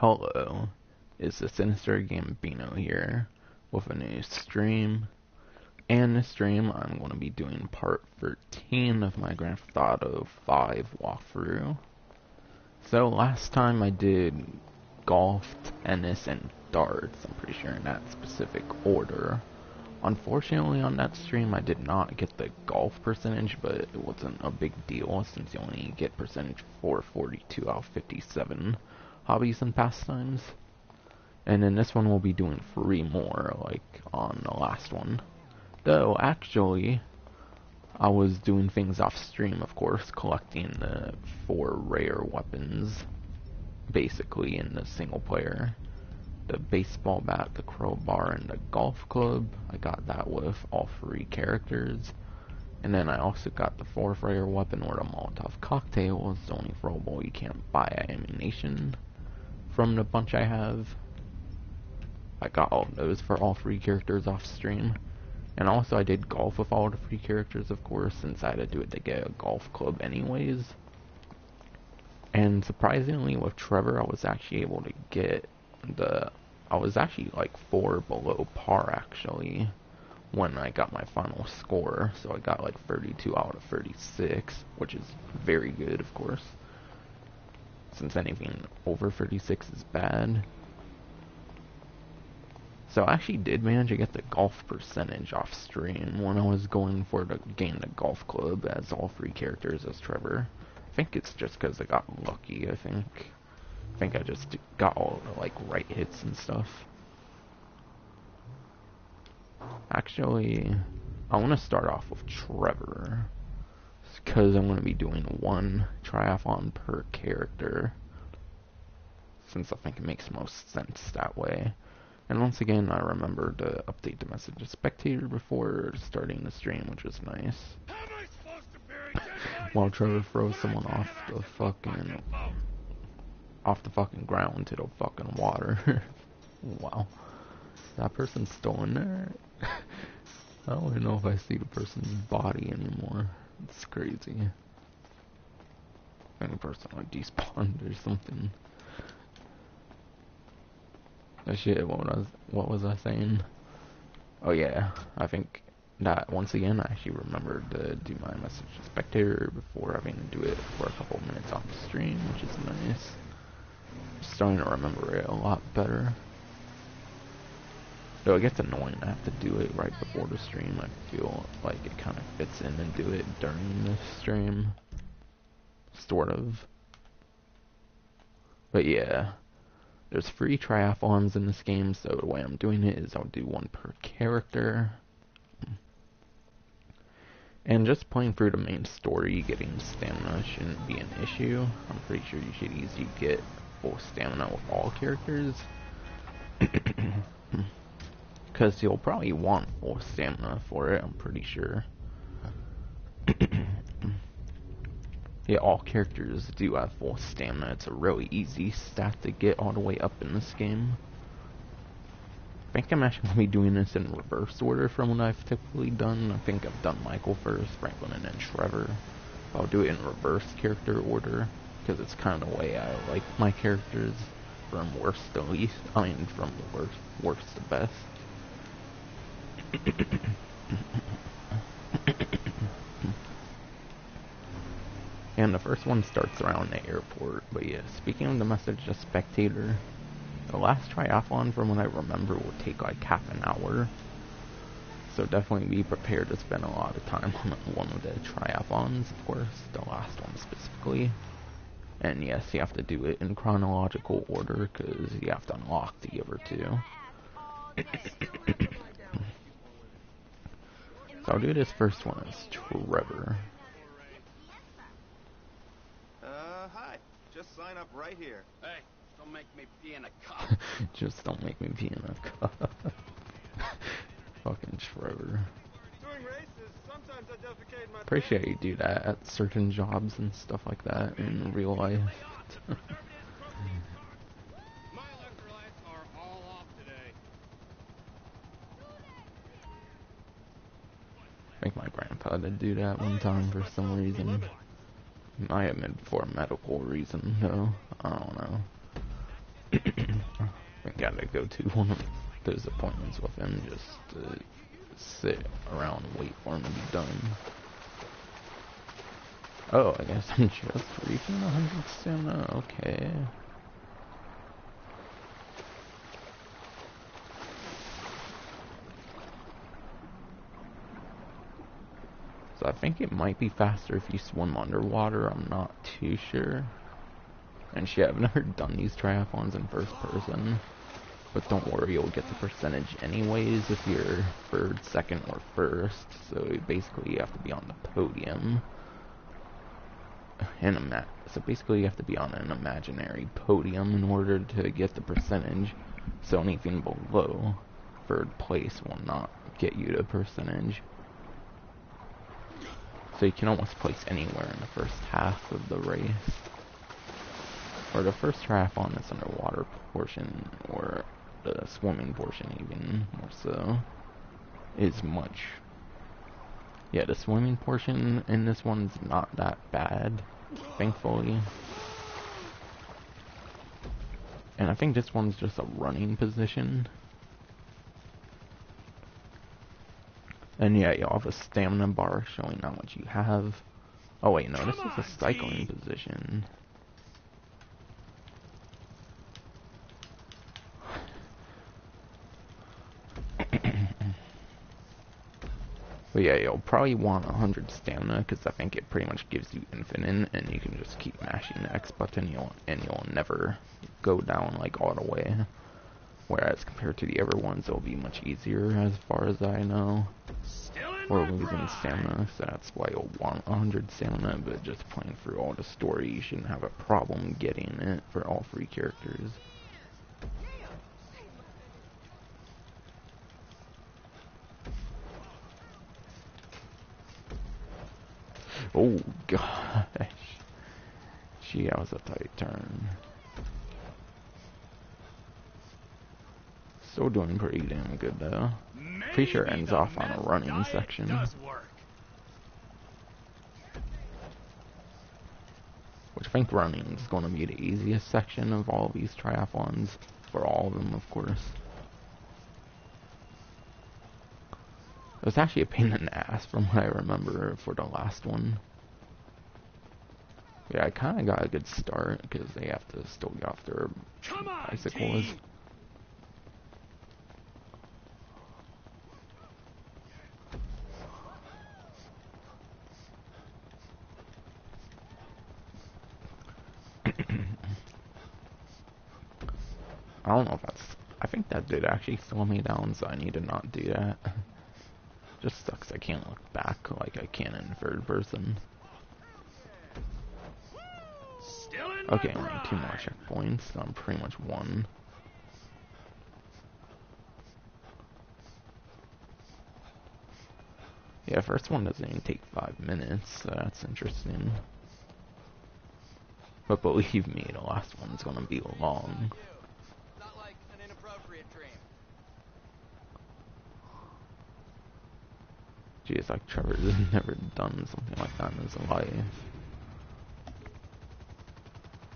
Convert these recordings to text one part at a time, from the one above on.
Hello, it's the Sinister Gambino here with a new stream. And this stream, I'm going to be doing part 13 of my Grand Theft Auto 5 walkthrough. So last time I did golf, tennis, and darts, I'm pretty sure in that specific order. Unfortunately on that stream I did not get the golf percentage, but it wasn't a big deal since you only get percentage for 42 out of 57 hobbies and pastimes. And in this one we'll be doing 3 more, like on the last one. Though, actually, I was doing things off stream, of course, collecting the 4 rare weapons, basically, in the single player. The baseball bat, the crowbar, and the golf club. I got that with all 3 characters. And then I also got the 4th rare weapon, or the Molotov cocktail. It's only throwable, you can't buy ammunition from the bunch I have. I got all those for all 3 characters off stream. And also I did golf with all the 3 characters, of course, since I had to do it to get a golf club anyways. And surprisingly with Trevor, I was actually able to get I was actually like 4 below par actually when I got my final score. So I got like 32 out of 36, which is very good, of course, since anything over 36 is bad. So I actually did manage to get the golf percentage off stream when I was going for to gain the golf club as all 3 characters as Trevor. I think it's just because I got lucky, I think I just got all the like right hits and stuff. Actually, I want to start off with Trevor, because I'm going to be doing 1 triathlon per character, since I think it makes most sense that way. And once again, I remember to update the message to spectator before starting the stream, which was nice. While Trevor throws someone off the fucking ground to the fucking water. Wow. That person's still in there? I don't even know if I see the person's body anymore. It's crazy. Any person like despawned or something. Oh shit, what was I saying? Oh yeah, I think that once again I actually remembered to do my message to spectator before having to do it for a couple minutes on the stream, which is nice. I'm starting to remember it a lot better. Though it gets annoying to have to do it right before the stream. I feel like it kind of fits in and do it during the stream. Sort of. But yeah. There's 3 triathlons in this game, so the way I'm doing it is I'll do 1 per character. And just playing through the main story, getting stamina shouldn't be an issue. I'm pretty sure you should easily get full stamina with all characters. Because you'll probably want full stamina for it, I'm pretty sure. Yeah, all characters do have full stamina. It's a really easy stat to get all the way up in this game. I think I'm actually going to be doing this in reverse order from what I've typically done. I think I've done Michael first, Franklin, and then Trevor. I'll do it in reverse character order, because it's kind of the way I like my characters, from worst to least. I mean, from worst to best. And the first one starts around the airport. But yeah, speaking of the message to spectator, the last triathlon from what I remember will take like half an hour. So definitely be prepared to spend a lot of time on one of the triathlons, of course, the last one specifically. And yes, you have to do it in chronological order, because you have to unlock the other 2. So I'll do this first one as Trevor. Hi. Just sign up right here. Hey, don't make me pee in a cup. Just don't make me pee in a cup. Fucking Trevor. During races, sometimes I defecate in my Appreciate you do that at certain jobs and stuff like that in real life. My electrolytes are all off today. I think my grandpa did do that one time for some reason. Might have been for a medical reason, though. I don't know. I gotta go to one of those appointments with him just to sit around and wait for him to be done. Oh, I guess I'm just reaching 100 stamina, okay. So I think it might be faster if you swim underwater, I'm not too sure. And shit, I've never done these triathlons in first person. But don't worry, you'll get the percentage anyways if you're third, second, or first. So basically you have to be on the podium. So basically you have to be on an imaginary podium in order to get the percentage. So anything below third place will not get you the percentage. So you can almost place anywhere in the first half of the race. Or the first triathlon is underwater portion, or the swimming portion even more so, is much. Yeah, the swimming portion in this one's not that bad, thankfully. And I think this one's just a running position. And yeah, you'll have a stamina bar showing how much you have. Oh wait, no, this is a cycling position. But yeah, you'll probably want 100 stamina, because I think it pretty much gives you infinite, and you can just keep mashing the X button, and you'll never go down like all the way. Whereas compared to the other ones, it'll be much easier as far as I know. Or losing stamina, so that's why you'll want 100 stamina, but just playing through all the story, you shouldn't have a problem getting it for all 3 characters. Oh gosh. Gee, that was a tight turn. Still doing pretty damn good though. Pretty sure it ends off on a running section. Which I think running is going to be the easiest section of all of these triathlons. For all of them, of course. It was actually a pain in the ass from what I remember for the last one. Yeah, I kind of got a good start because they have to still get off their bicycles. I don't know if that's... I think that did actually slow me down, so I need to not do that. Just sucks I can't look back like I can in third person. Okay, only 2 more checkpoints, so I'm pretty much won. Yeah, first one doesn't even take 5 minutes, so that's interesting. But believe me, the last one's gonna be long. Not like an inappropriate dream. Jeez, like Trevor's never done something like that in his life.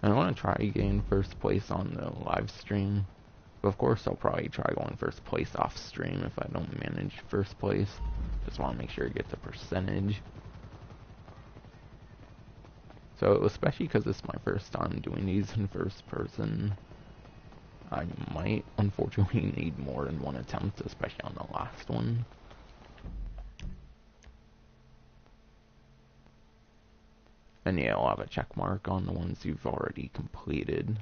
And I want to try getting first place on the live stream. But of course, I'll probably try going first place off stream if I don't manage first place. Just want to make sure I get the percentage. So, especially because it's my first time doing these in first person, I might unfortunately need more than 1 attempt, especially on the last one. And yeah, I'll have a check mark on the ones you've already completed.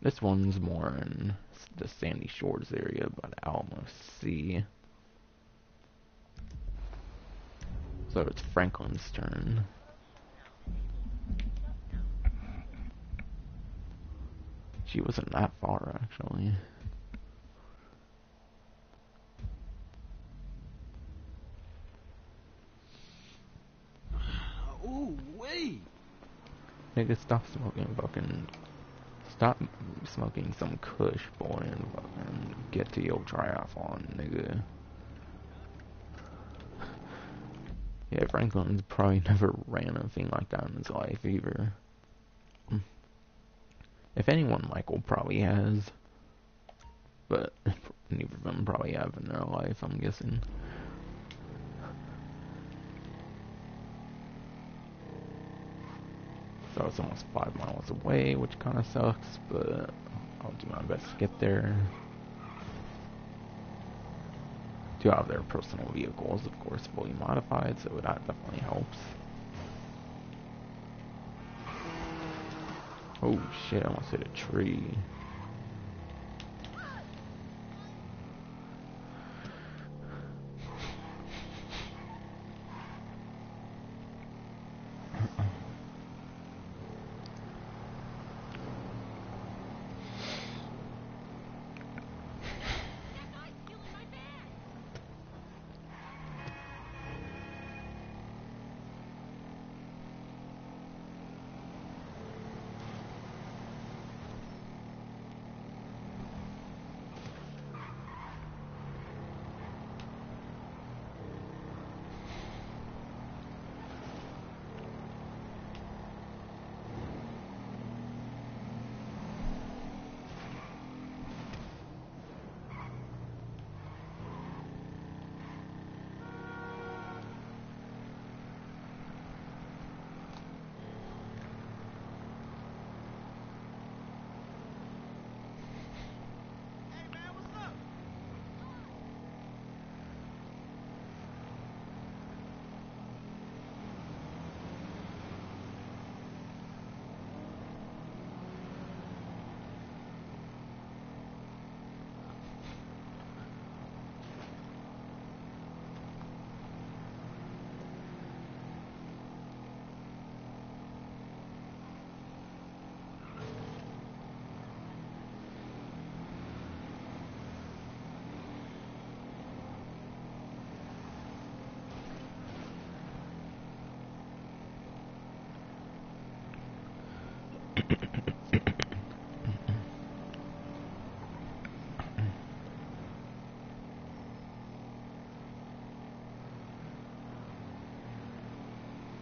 This one's more in the Sandy Shores area, but Alamo Sea. So it's Franklin's turn. She wasn't that far, actually. Ooh, wait. Nigga, stop smoking fucking... Stop smoking some kush, boy, and fucking get to your triathlon, nigga. Yeah, Franklin's probably never ran anything like that in his life, either. If anyone, Michael probably has. But neither of them probably have in their life, I'm guessing. So it's almost 5 miles away, which kind of sucks, but I'll do my best to get there. Do have their personal vehicles, of course, fully modified, so that definitely helps. Oh shit, I almost hit a tree. Hey man, what's up?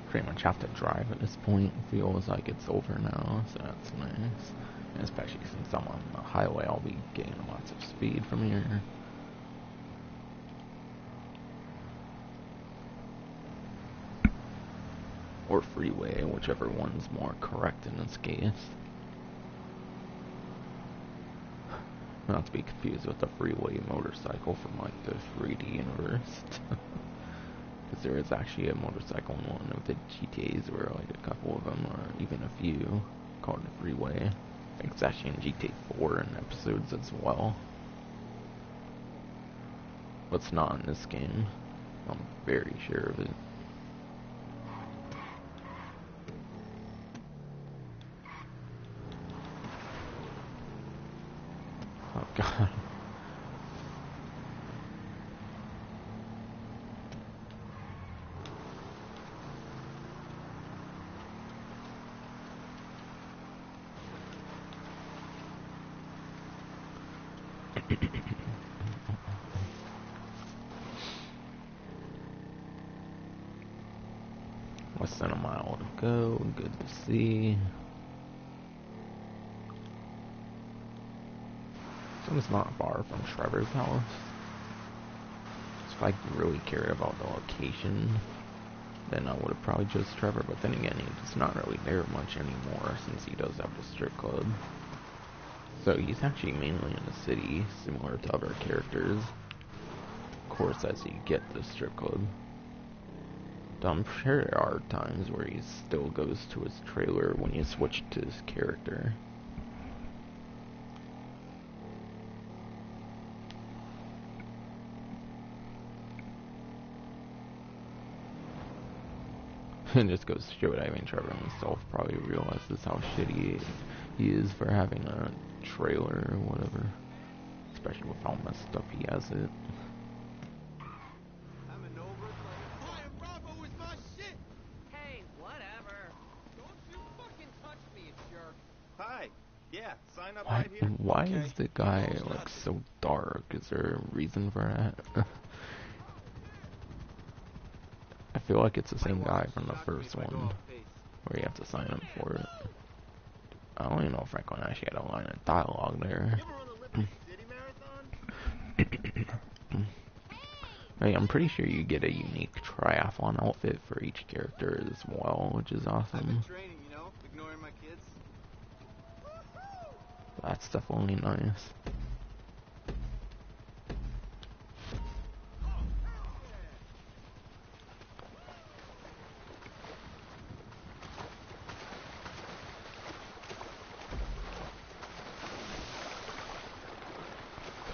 Pretty much have to drive at this point. Feels like it's over now, so that's nice. And especially since I'm on the highway, I'll be gaining lots of speed from here. Or freeway, whichever one's more correct in this case. Not to be confused with the freeway motorcycle from like the 3D universe. Because there is actually a motorcycle in one of the GTAs where like a couple of them, or even a few, called the freeway. I think it's actually in GTA 4 in episodes as well. But it's not in this game. I'm very sure of it. Oh god. Less than a mile to go. Good to see. So it's not far from Trevor's house. So if I really cared about the location, then I would have probably chose Trevor. But then again, he's not really there much anymore since he does have the strip club. So he's actually mainly in the city, similar to other characters. Of course, as you get the strip club. Though I'm sure there are times where he still goes to his trailer when you switch to his character. It just goes to show that I mean Trevor himself probably realizes how shitty he is for having a trailer or whatever. Especially with how messed up he has it. Coming over like Fire Bravo is my shit! Hey, whatever. Don't you fucking touch me, jerk. Hi. Yeah, sign up right here. Why Okay, is the you guy knows like nothing. so dark? Is there a reason for that? I feel like it's the Might same guy watch from and the knock me first if I go one, off pace. where you have to sign up for it. I don't even know if Franklin actually had a line of dialogue there. You ever run the Liberty City Marathon? Hey, I'm pretty sure you get a unique triathlon outfit for each character as well, which is I've been awesome. training, you know, ignoring my kids. That's definitely nice.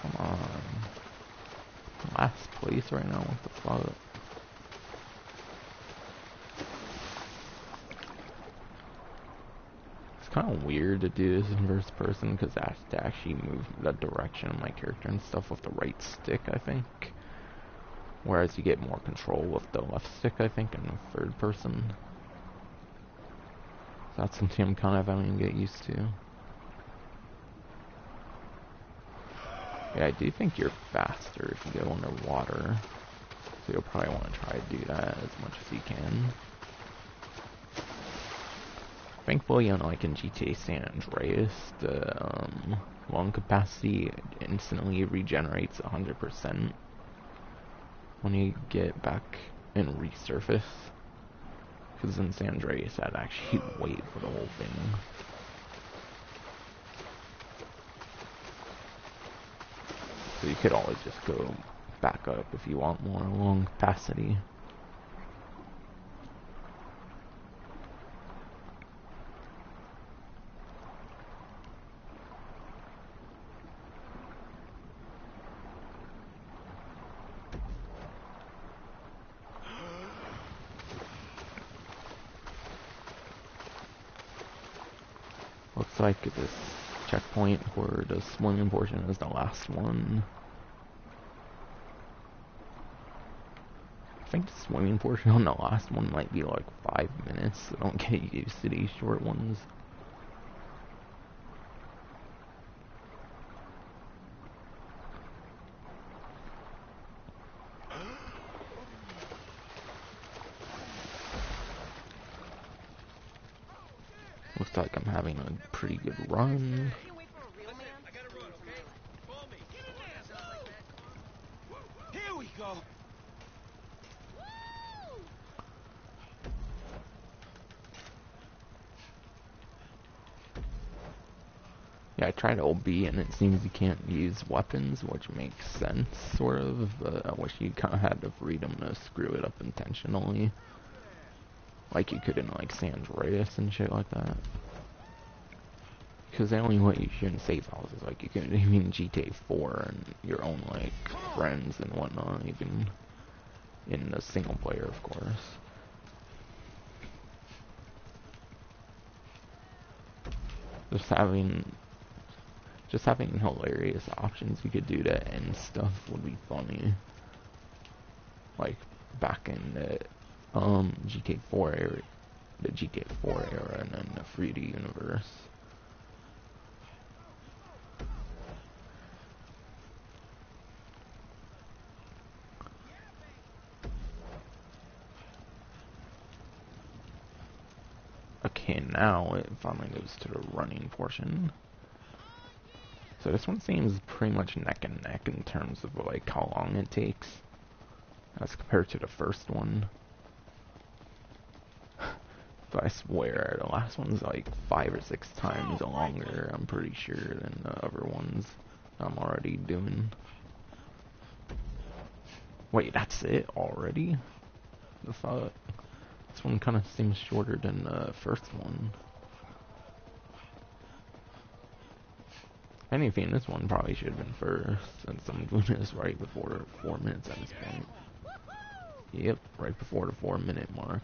Come on. Last place right now, what the fuck? It's kind of weird to do this in first person because I have to actually move the direction of my character and stuff with the right stick, I think. Whereas you get more control with the left stick, I think, in the third person. So that's something I'm kind of having to get used to. Yeah, I do think you're faster if you go underwater. So you'll probably want to try to do that as much as you can. Thankfully, unlike in GTA San Andreas, the lung capacity instantly regenerates 100% when you get back and resurface. Because in San Andreas, I'd actually wait for the whole thing. So you could always just go back up if you want more lung capacity. Looks like this checkpoint for the swimming portion is the last one. I think the swimming portion on the last one might be like 5 minutes, so don't get used to these short ones. Looks like I'm having a pretty good run. I gotta run, okay? Call me. Here we go. Yeah, I tried OB and it seems you can't use weapons, which makes sense, sort of. I wish you kind of had the freedom to screw it up intentionally. Like you could in like San Andreas and shit like that. Because the only way you shoot in safe houses, like you can even GTA 4 and your own like friends and whatnot, even in the single player, of course. Just having hilarious options you could do to end stuff would be funny. Like back in the GTA 4 era, and then the 3D universe. Okay, now it finally goes to the running portion. So this one seems pretty much neck and neck in terms of like how long it takes as compared to the first one. But I swear the last one's like 5 or 6 times longer, I'm pretty sure, than the other ones I'm already doing. Wait, that's it already? The fuck? This one kind of seems shorter than the first one. If anything, this one probably should have been first, since I'm doing this right before 4 minutes at this point. Yep, right before the 4-minute mark.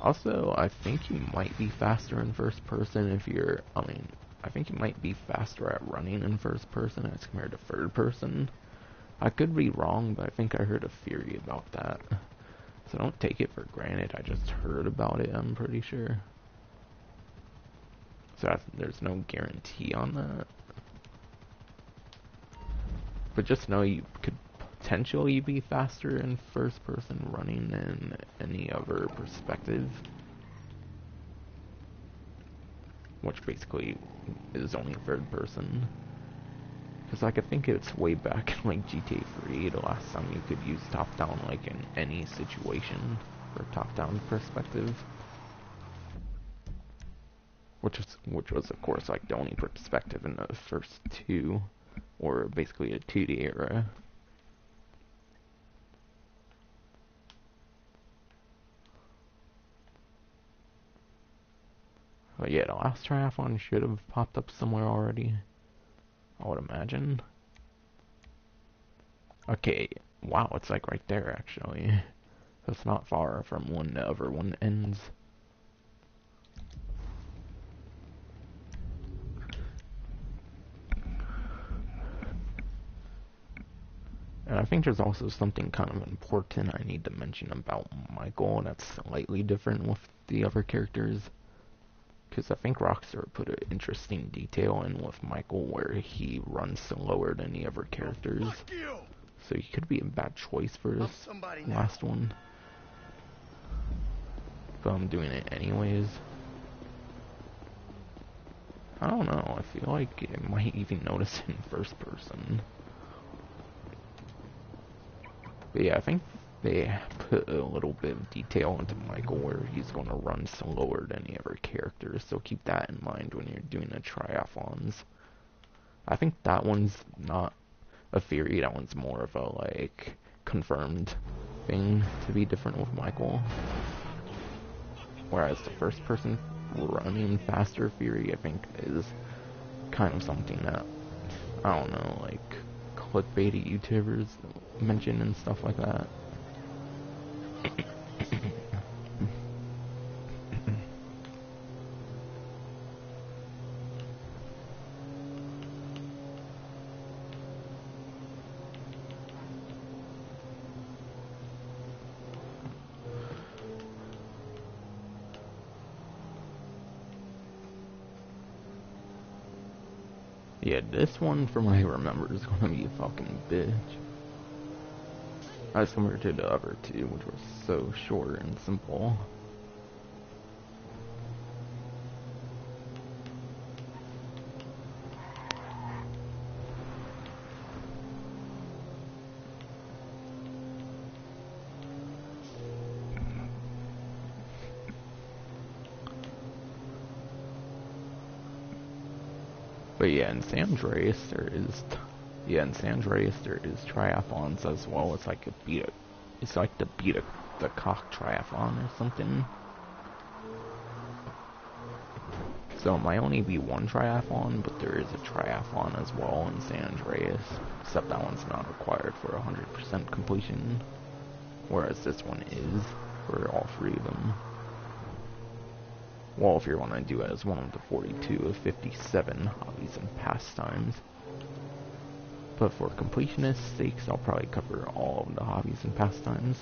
Also, I think you might be faster in first person if you're, I think you might be faster at running in first person as compared to third person. I could be wrong, but I think I heard a theory about that. So don't take it for granted, I just heard about it, I'm pretty sure. So there's no guarantee on that. But just know you could potentially be faster in first person running than any other perspective. which basically is only third person. Because like I think it's way back in like GTA 3, the last time you could use top-down like in any situation for top-down perspective. Which was of course like the only perspective in the first two, or basically a 2D era. But yeah, the last triathlon should have popped up somewhere already, I would imagine. Okay, wow, it's like right there actually. That's not far from when the other one ends. And I think there's also something kind of important I need to mention about Michael that's slightly different with the other characters. Because I think Rockstar put an interesting detail in with Michael where he runs slower than the other characters. So he could be a bad choice for this last one. But I'm doing it anyways. I don't know, I feel like it might even notice in first person. But yeah, I think they put a little bit of detail into Michael where he's going to run slower than the other characters, so keep that in mind when you're doing the triathlons. I think that one's not a theory, that one's more of a, like, confirmed thing to be different with Michael. Whereas the first person running faster theory, I think, is kind of something that, I don't know, like, clickbaity YouTubers mention and stuff like that. Yeah, this one, from what I remember, is gonna be a fucking bitch. As compared to the other two, which were so short and simple. But yeah, in San Andreas there is, triathlons as well. It's like the cock triathlon or something. So it might only be one triathlon, but there is a triathlon as well in San Andreas. Except that one's not required for 100% completion, whereas this one is for all three of them. Well, if you want to do it as one of the 42 of 57 hobbies and pastimes. But for completionist sakes, I'll probably cover all of the hobbies and pastimes.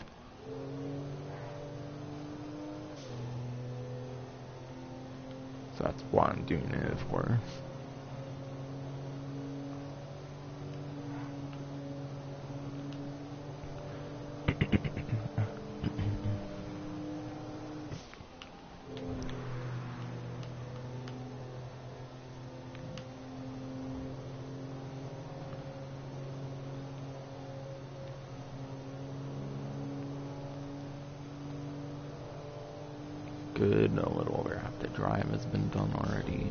So that's why I'm doing it, of course. Good, a little over half the drive has been done already.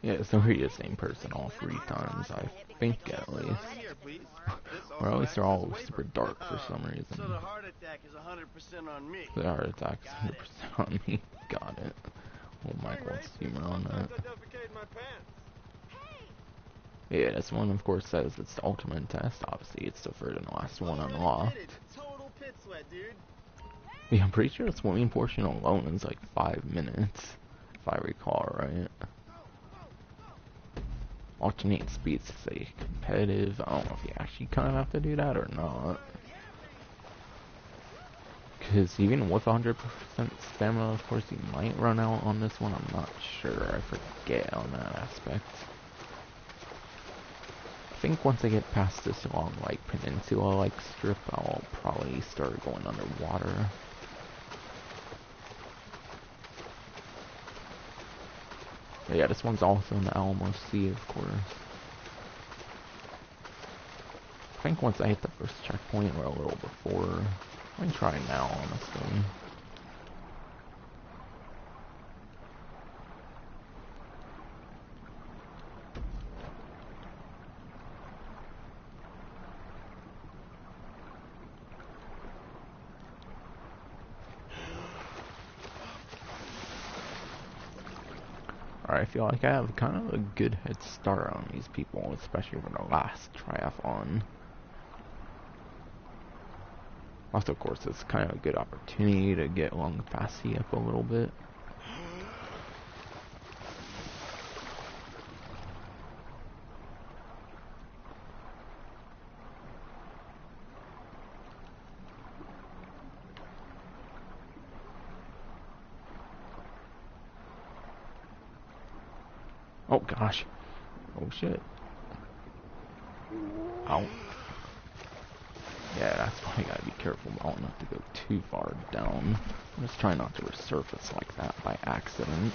Yeah, so we're the same person all 3 times, I think, at least. Right here, please. This Or at also least acts they're as a all waiver. super dark for some So reason. the heart attack is 100% on me. The heart attack's Got it. 100% on me. Got it. Oh, Michael, let's humor on that. Yeah, this one, of course, says it's the ultimate test. Obviously, it's the third and last one unlocked. Total pit sweat, dude. Yeah, I'm pretty sure the swimming portion alone is like 5 minutes, if I recall right. Alternate speeds to say competitive. I don't know if you actually kind of have to do that or not. Because even with 100% stamina, of course, you might run out on this one. I'm not sure. I forget on that aspect. I think once I get past this long, like, peninsula-like strip, I'll probably start going underwater. But yeah, this one's also in the Alamo Sea, of course. I think once I hit the first checkpoint, or a little before, I can try now, honestly. Alright, I feel like I have kind of a good head start on these people, especially for the last triathlon. Also, of course, it's kind of a good opportunity to get lung capacity up a little bit. Oh gosh. Oh shit. Ow. Yeah, that's why you gotta be careful about not to go too far down. I'm just trying not to resurface like that by accident.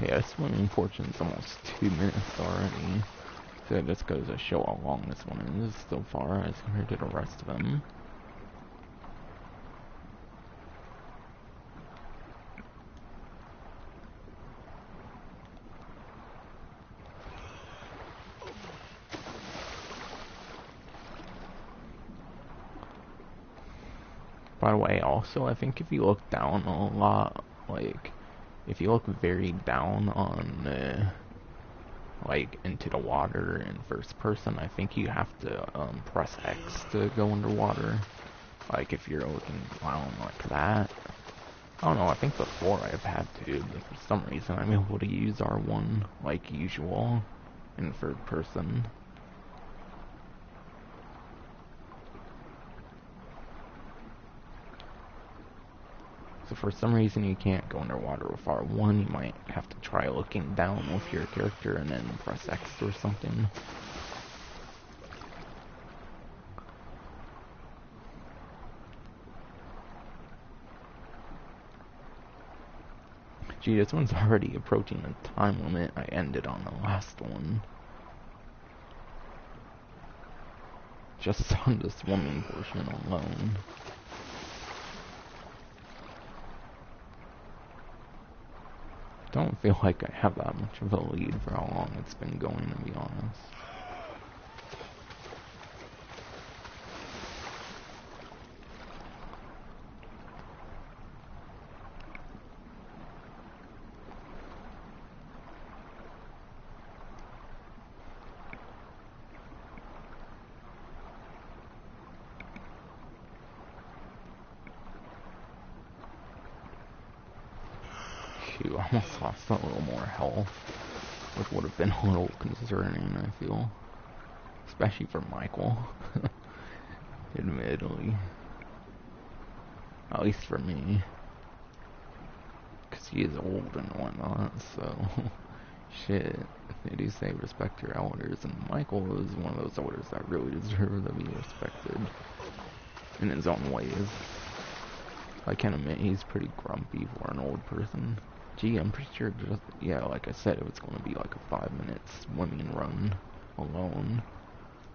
Yeah, this swimming portion's almost 2 minutes already. So it just goes to show how long this one is so far as compared to the rest of them. By the way, also, I think if you look down a lot, like, if you look very down on, like, into the water in first person, I think you have to, press X to go underwater. Like, if you're looking down like that. I don't know, I think before I've had to, but for some reason I'm able to use R1 like usual in third person. So for some reason you can't go underwater with R1, you might have to try looking down with your character and then press X or something. Gee, this one's already approaching the time limit I ended on the last one. Just on the swimming portion alone. Don't feel like I have that much of a lead for how long it's been going, to be honest. Phew, I almost lost a little more health, which would have been a little concerning, I feel. Especially for Michael. Admittedly. At least for me. Because he is old and whatnot, so... Shit. They do say respect your elders, and Michael is one of those elders that really deserve to be respected. In his own ways. I can admit he's pretty grumpy for an old person. Gee, I'm pretty sure just, yeah, like I said, it was going to be like a 5 minute swimming run alone.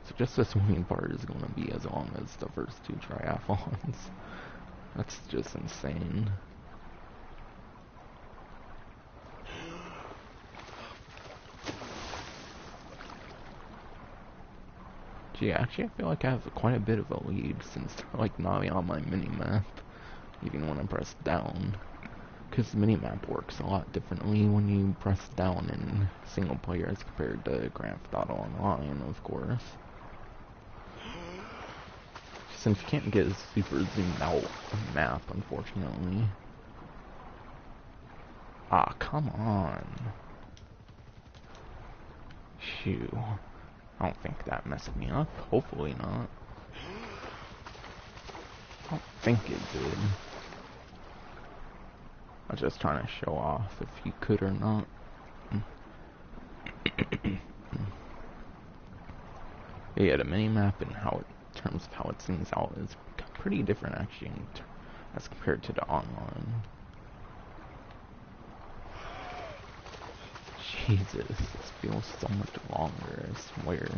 So just the swimming part is going to be as long as the first two triathlons. That's just insane. Gee, actually I feel like I have quite a bit of a lead since they're like not on my mini-map, even when I press down. Because the mini-map works a lot differently when you press down in single player as compared to Grand Theft Auto Online, of course. Since you can't get a super zoomed out map, unfortunately. Ah, come on. Shoo. I don't think that messed me up. Hopefully not. I don't think it did. I was just trying to show off if you could or not. Yeah, the mini-map and how it, in terms of how it sings out is pretty different actually as compared to the online. Jesus, this feels so much longer, I swear.